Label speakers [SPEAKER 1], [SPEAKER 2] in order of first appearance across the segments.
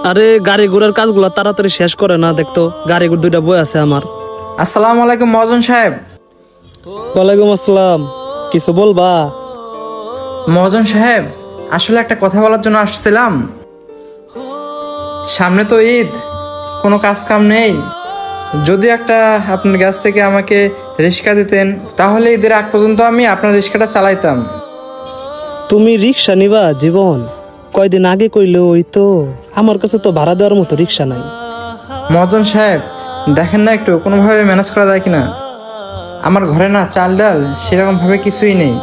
[SPEAKER 1] আরে গাড়ি ঘোড়ার কাজগুলো তাড়াতাড়ি শেষ করে না, দেখতো গাড়ি ঘোড়া দুইটা বই আছে আমার।
[SPEAKER 2] আসসালামু আলাইকুম মহাজন সাহেব।
[SPEAKER 1] ওয়ালাইকুম আসসালাম, কিছু বলবা?
[SPEAKER 2] মহাজন সাহেব, আসলে একটা কথা বলার জন্য আসছিলাম। সামনে তো ঈদ, কোনো কাজ কাম নেই। যদি একটা আপনার কাছ থেকে আমাকে রিক্সা দিতেন, তাহলে ঈদের আগ পর্যন্ত আমি আপনার রিক্সাটা চালাইতাম।
[SPEAKER 1] তুমি রিক্সা নিবা জীবন? কয়দিন আগে কইলে ওই তো, আমার কাছে তো ভাড়া দেওয়ার মতো রিক্সা নাই।
[SPEAKER 2] মহাজন সাহেব, দেখেন না একটু কোনোভাবে ম্যানেজ করা যায় কিনা। আমার ঘরে না চাল ডাল সেরকমভাবে কিছুই নেই,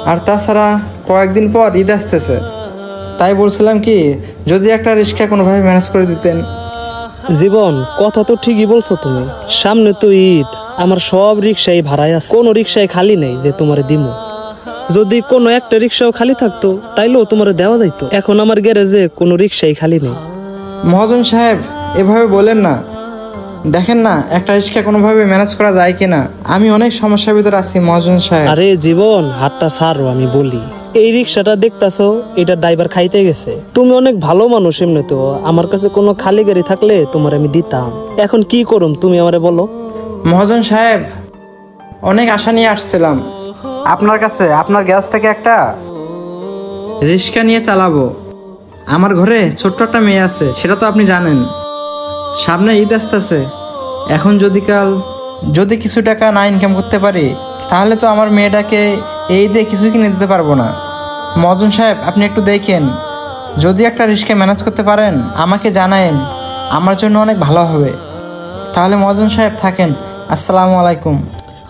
[SPEAKER 2] আর তাছাড়া কয়েকদিন পর ঈদ আসতেছে। তাই বলছিলাম কি, যদি একটা রিক্সা কোনোভাবে ম্যানেজ করে দিতেন।
[SPEAKER 1] জীবন, কথা তো ঠিকই বলছো তুমি। সামনে তো ঈদ, আমার সব রিক্সাই ভাড়ায় আছে, কোনো রিক্সায় খালি নেই যে তোমারে দিমু। যদি কোনো একটা রিক্সাও খালি থাকতো তাইলেও তোমারে দেওয়া যাইতো। এখন আমার গ্যারেজে কোনো রিক্সাই খালি নেই।
[SPEAKER 2] মহাজন সাহেব, এভাবে বলেন না। দেখেন না একটা রিক্সা কোনোভাবে ম্যানেজ করা যায় কিনা। আমি অনেক সমস্যার ভিতরে আছি মহাজন সাহেব।
[SPEAKER 1] আরে জীবন, হাতটা ছাড়ো, আমি বলি। এই রিক্সাটা দেখতাছো, এটা ড্রাইভার খাইতে গেছে। তুমি অনেক ভালো মানুষ, এমনি তো আমার কাছে কোনো খালি গাড়ি থাকলে তোমার আমি দিতাম। এখন কি করুম তুমি আমারে বলো।
[SPEAKER 2] মহাজন সাহেব, অনেক আশা নিয়ে আসছিলাম আপনার কাছে। আপনার গ্যাস থেকে একটা রিক্সা নিয়ে চালাবো। আমার ঘরে ছোট্ট একটা মেয়ে আছে, সেটা তো আপনি জানেন। সামনে ঈদ আসতেছে। এখন যদি কিছু টাকা না ইনকাম করতে পারি, তাহলে তো আমার মেয়েটাকে এই ঈদে কিছু কিনে দিতে পারবো না। মহাজন সাহেব, আপনি একটু দেখেন, যদি একটা রিক্সা ম্যানেজ করতে পারেন আমাকে জানায়েন, আমার জন্য অনেক ভালো হবে। তাহলে মহাজন সাহেব থাকেন। আসসালামু আলাইকুম।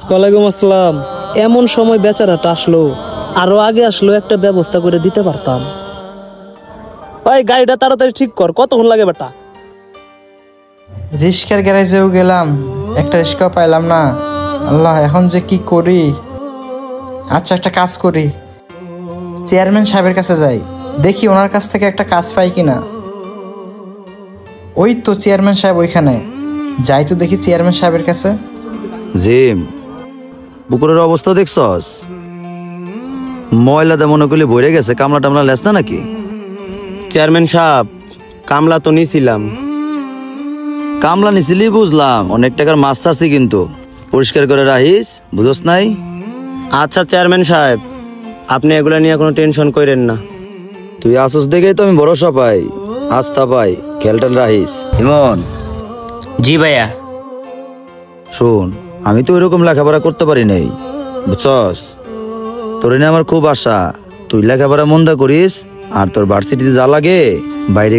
[SPEAKER 1] ওয়ালাইকুম আসসালাম। এমন সময় বেচারাটা আসলো, আরো আগে আসলো একটা ব্যবস্থা করে দিতে পারতাম। ওই গাড়িটা তাড়াতাড়ি ঠিক কর, কতক্ষণ লাগে বেটা?
[SPEAKER 2] রিক্সার গ্যারেজেও গেলাম, একটা রিক্সাও পাইলাম না। আল্লাহ, এখন যে কি করি। আচ্ছা, একটা কাজ করি, চেয়ারম্যান সাহেবের কাছে যাই, দেখি ওনার কাছ থেকে একটা কাজ পাই কিনা। ওই তো চেয়ারম্যান সাহেব ওইখানে, যাই তো দেখি চেয়ারম্যান সাহেবের কাছে।
[SPEAKER 3] জিম, পুকুরের অবস্থা দেখছস? ময়লাতে মনে করলে ভরে গেছে, কামলা টামলা লেস না নাকি?
[SPEAKER 4] চেয়ারম্যান সাহেব, কামলা তো নিছিলাম।
[SPEAKER 3] কামলা নিছিলি বুঝলাম, অনেক টাকার মাছ ছাড়ছি, কিন্তু পরিষ্কার করে রাখিস, বুঝস নাই?
[SPEAKER 4] আচ্ছা চেয়ারম্যান সাহেব, আপনি এগুলা নিয়ে কোনো টেনশন করেন না।
[SPEAKER 3] তুই আসস দেখেই তো আমি ভরসা পাই, আস্থা পাই, খেলটাল রাখিস। ইমন,
[SPEAKER 4] জি ভাইয়া।
[SPEAKER 3] শোন, আমি তো ওইরকম লেখাপড়া করতে পারি নাই, বুঝছস? তোর নিয়ে আমার খুব আশা, তুই লেখাপড়া মন্দা করিস, আর তোর ভার্সিটিতে যা লাগে বাইরে